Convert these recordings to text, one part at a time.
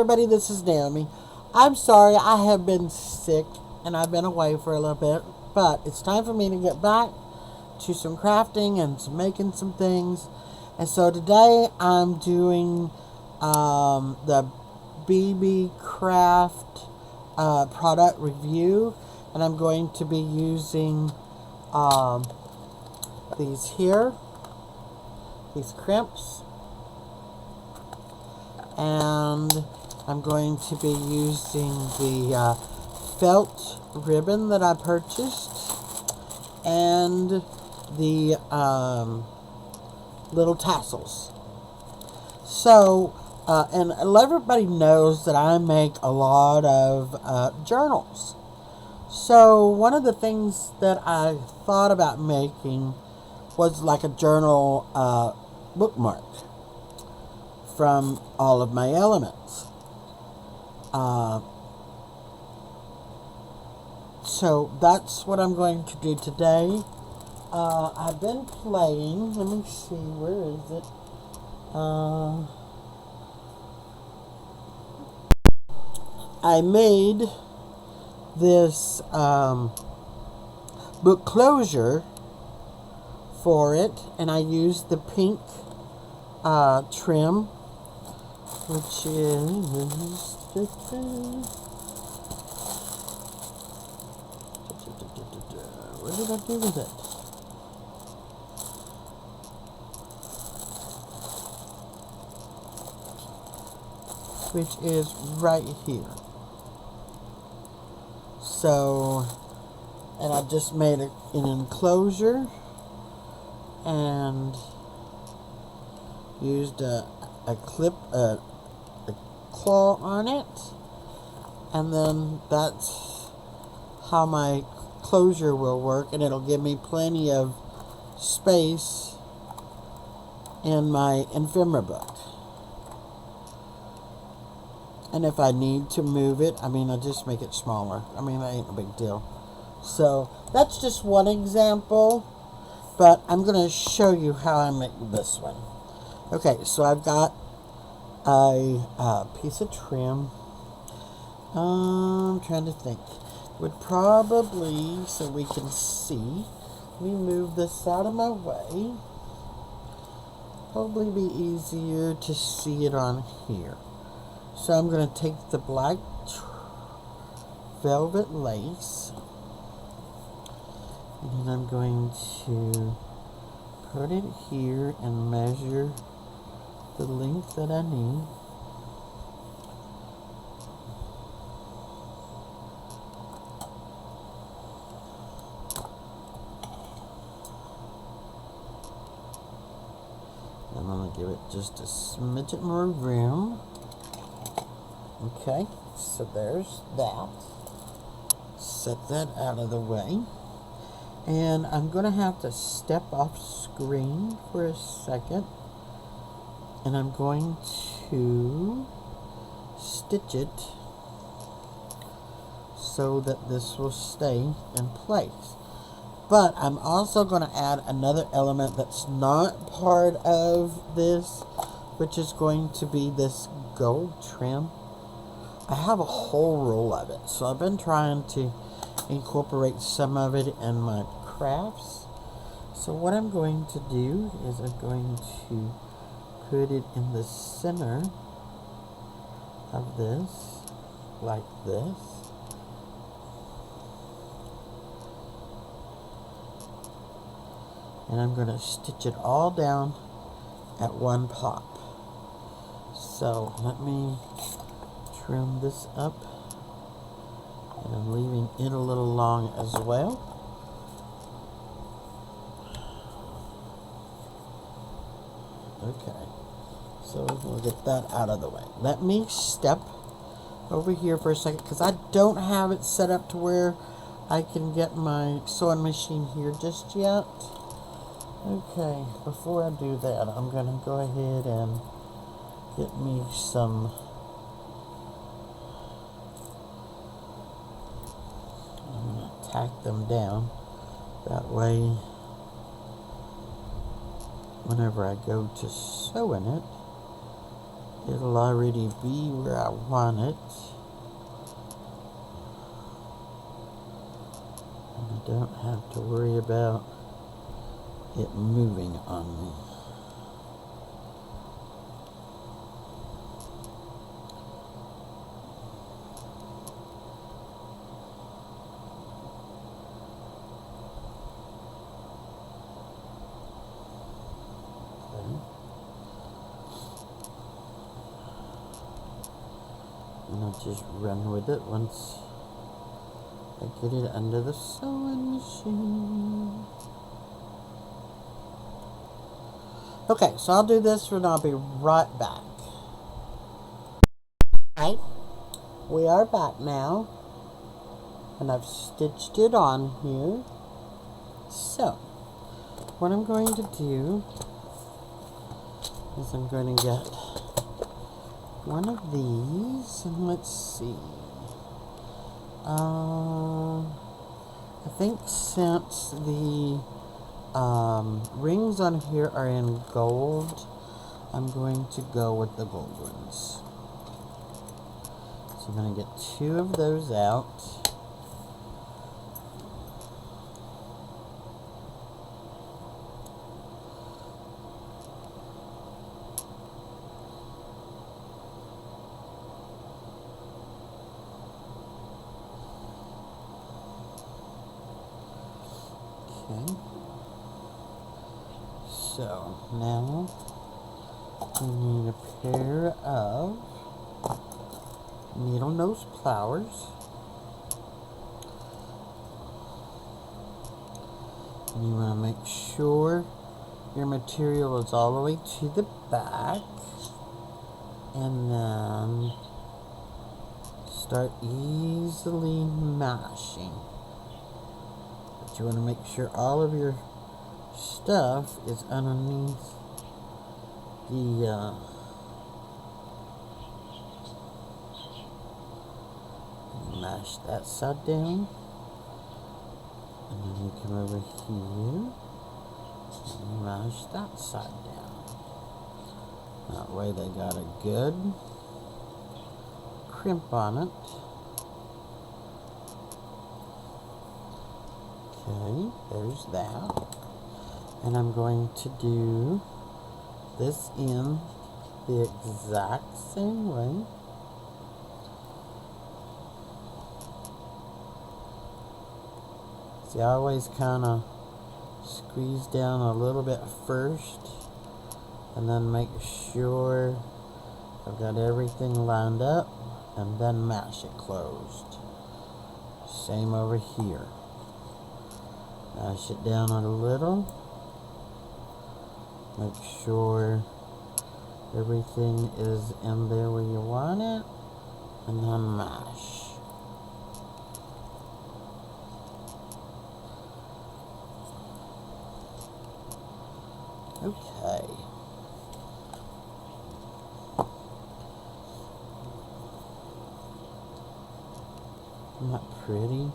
everybody, this is Naomi. I'm sorry I have been sick and I've been away for a little bit, but it's time for me to get back to some crafting and some making some things. And so today I'm doing the BeebeeCraft product review, and I'm going to be using these here, these crimps, and I'm going to be using the felt ribbon that I purchased and the little tassels. So, and everybody knows that I make a lot of journals. So one of the things that I thought about making was like a journal bookmark from all of my elements. So that's what I'm going to do today. I've been playing. Let me see, where is it? I made this book closure for it, and I used the pink trim, which is what did I do with it? Which is right here. So, and I just made an enclosure and used a clip, a claw on it, and then that's how my closure will work, and it'll give me plenty of space in my ephemera book. And if I need to move it, I mean, I just make it smaller. I mean, that ain't a big deal. So that's just one example, but I'm going to show you how I make this one. Okay, so I've got a piece of trim. I'm trying to think. Would probably, so we can see, let me move this out of my way. Probably be easier to see it on here. So I'm going to take the black velvet lace, and then I'm going to put it here and measure the length that I need. And I'm going to give it just a smidget more room. Okay, so there's that. Set that out of the way. And I'm going to have to step off screen for a second. And I'm going to stitch it so that this will stay in place. But I'm also going to add another element that's not part of this, which is going to be this gold trim. I have a whole roll of it, so I've been trying to incorporate some of it in my crafts. So what I'm going to do is I'm going to put it in the center of this, like this. And I'm going to stitch it all down at one pop. So let me trim this up, and I'm leaving it a little long as well. Okay, so we'll get that out of the way. Let me step over here for a second, because I don't have it set up to where I can get my sewing machine here just yet. Okay, before I do that, I'm going to go ahead and get me some tack them down. That way, whenever I go to sew in it, It'll already be where I want it. And I don't have to worry about it moving on me. And I'll just run with it once I get it under the sewing machine. Okay, so I'll do this and I'll be right back. Right, we are back now. And I've stitched it on here. So, what I'm going to do is I'm going to get one of these, and let's see. I think since the rings on here are in gold, I'm going to go with the gold ones. So I'm going to get 2 of those out. Okay, so now we need a pair of needle nose pliers, and you want to make sure your material is all the way to the back, and then start easily mashing. You want to make sure all of your stuff is underneath the mash that side down, and then you come over here and mash that side down. That way they got a good crimp on it. Okay, there's that. And I'm going to do this in the exact same way. See, I always kind of squeeze down a little bit first, and then make sure I've got everything lined up, and then mash it closed. Same over here. Mash it down a little. Make sure everything is in there where you want it, and then mash. Okay. Isn't that pretty?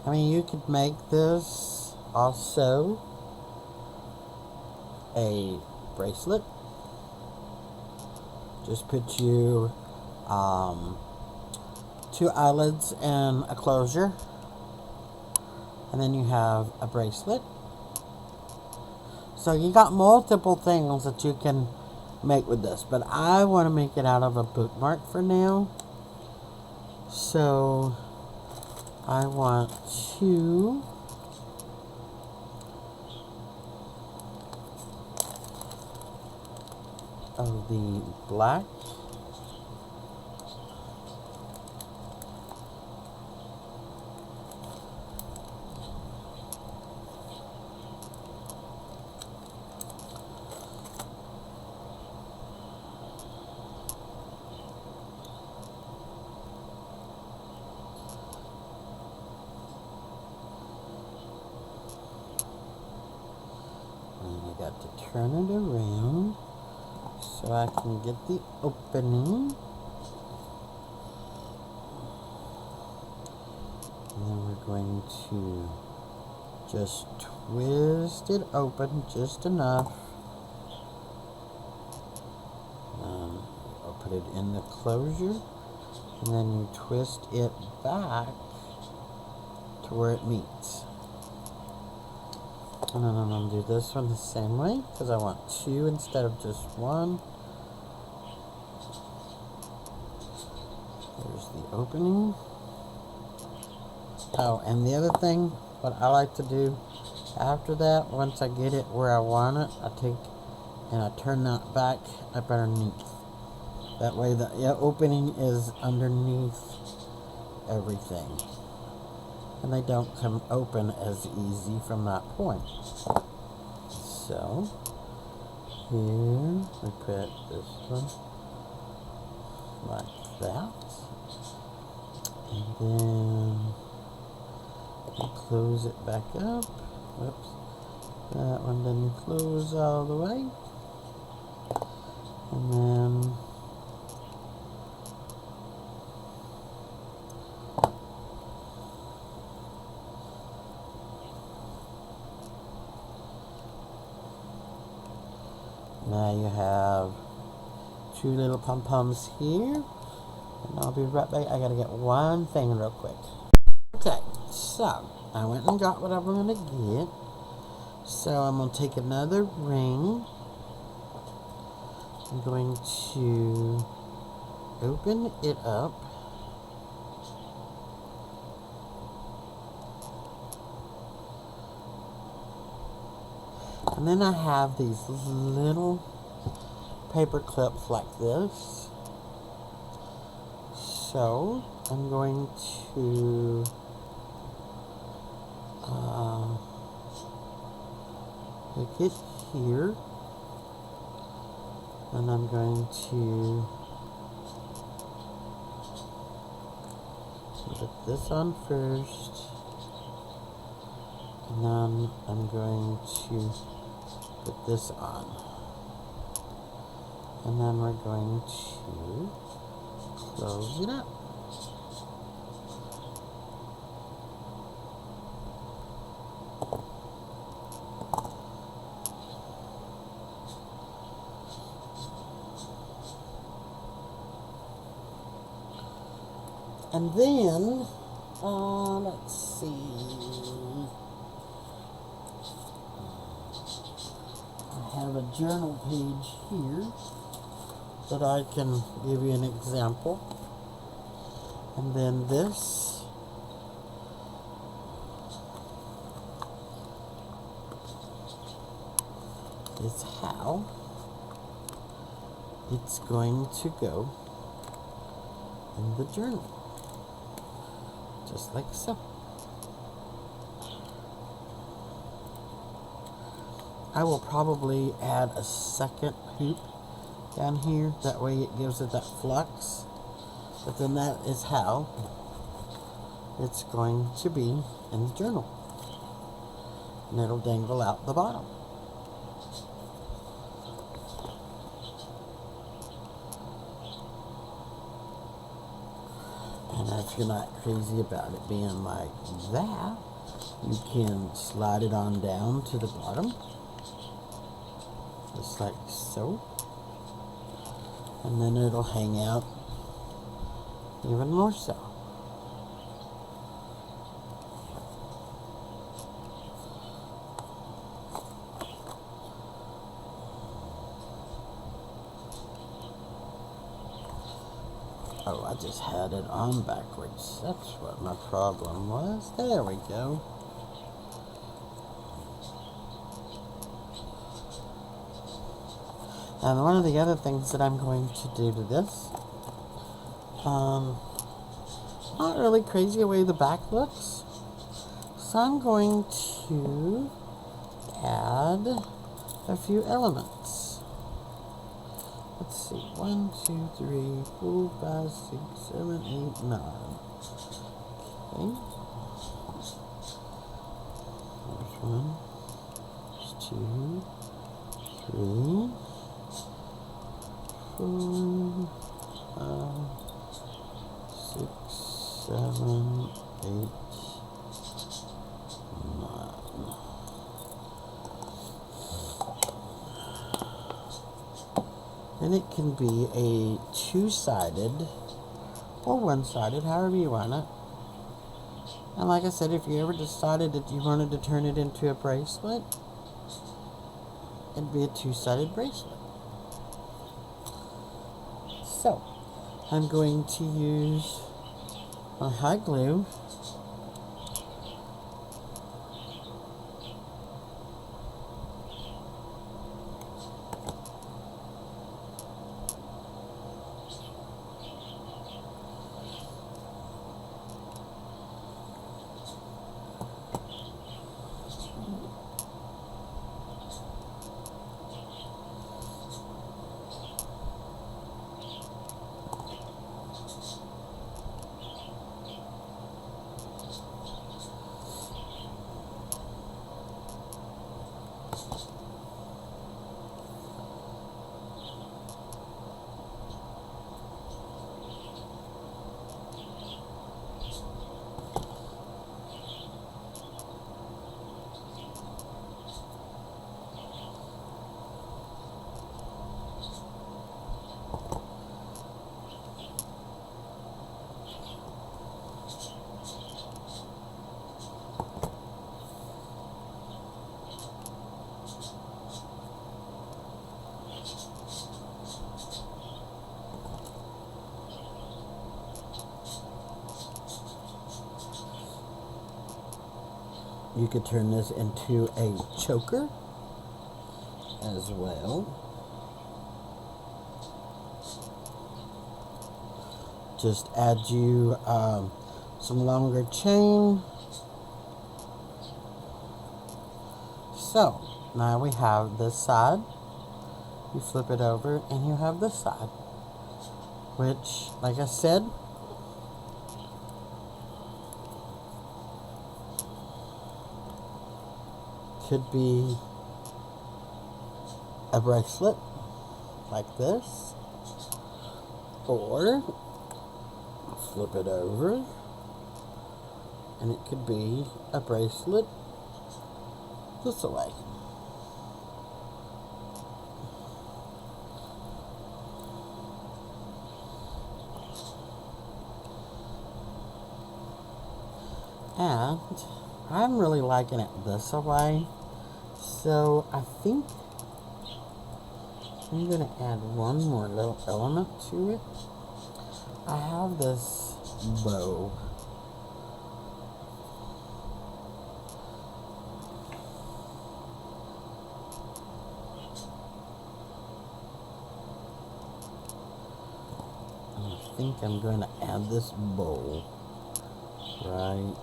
I mean, you could make this also a bracelet. Just put you 2 eyelids and a closure, and then you have a bracelet. So you got multiple things that you can make with this, but I want to make it out of a bookmark for now. So I want 2 of the black got to turn it around so I can get the opening. And then we're going to just twist it open just enough. put it in the closure, and then you twist it back to where it meets. And then I'm going to do this one the same way, because I want 2 instead of just 1. There's the opening. Oh, and the other thing, what I like to do after that, once I get it where I want it, I take and I turn that back up underneath. That way the opening is underneath everything. And they don't come open as easy from that point. So, here we put this one like that. And then we close it back up. Whoops. That one didn't close all the way. And then now you have 2 little pom-poms here. And I'll be right back. I gotta get one thing real quick. Okay, so I went and got what I'm gonna get. So I'm gonna take another ring. I'm going to open it up. And then I have these little paper clips like this. So I'm going to pick it here, and I'm going to put this on first, and then I'm going to put this on, and then we're going to close it up. And then, let's see, I have a journal page here that I can give you an example. And then this is how it's going to go in the journal. Just like so. I will probably add a second hoop down here. That way it gives it that flux. But then that is how it's going to be in the journal. And it'll dangle out the bottom. And if you're not crazy about it being like that, you can slide it on down to the bottom. Just like so. And then it'll hang out even more so. Oh, I just had it on backwards. That's what my problem was. There we go. And one of the other things that I'm going to do to this, not really crazy the way the back looks. So I'm going to add a few elements. Let's see, 1, 2, 3, 4, 5, 6, 7, 8, 9. Okay. There's 1, there's 2, 3, 4, 5, 6, 7, 8, 9. And it can be a two-sided or one-sided, however you want it. And like I said, if you ever decided that you wanted to turn it into a bracelet, it'd be a two-sided bracelet. So, I'm going to use my hot glue. You could turn this into a choker as well. Just add you some longer chain. So now we have this side. You flip it over and you have this side, which, like I said, could be a bracelet like this, or flip it over and it could be a bracelet this way. And I'm really liking it this way, so I think I'm going to add one more little element to it. I have this bow. And I think I'm going to add this bow right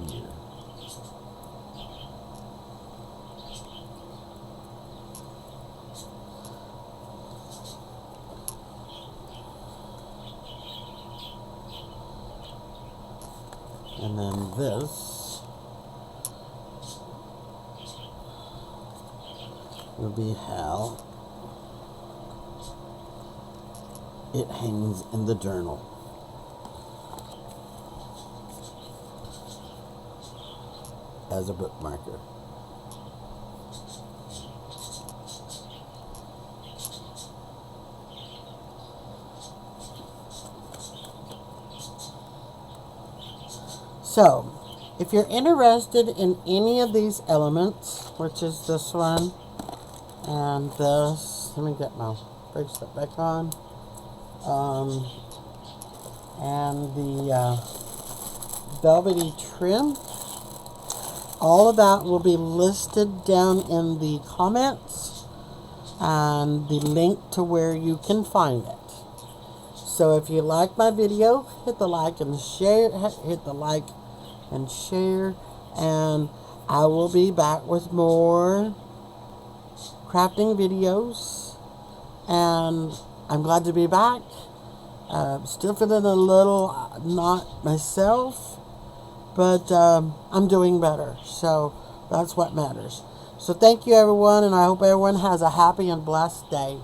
here. And then this will be how it hangs in the journal. As a bookmarker. So, if you're interested in any of these elements, which is this one and this, let me get my bracelet back on, and the velvety trim, all of that will be listed down in the comments and the link to where you can find it. So if you like my video, hit the like and share, hit the like and share, and I will be back with more crafting videos, and I'm glad to be back. Still feeling a little not myself, but I'm doing better, so that's what matters. So thank you everyone, and I hope everyone has a happy and blessed day.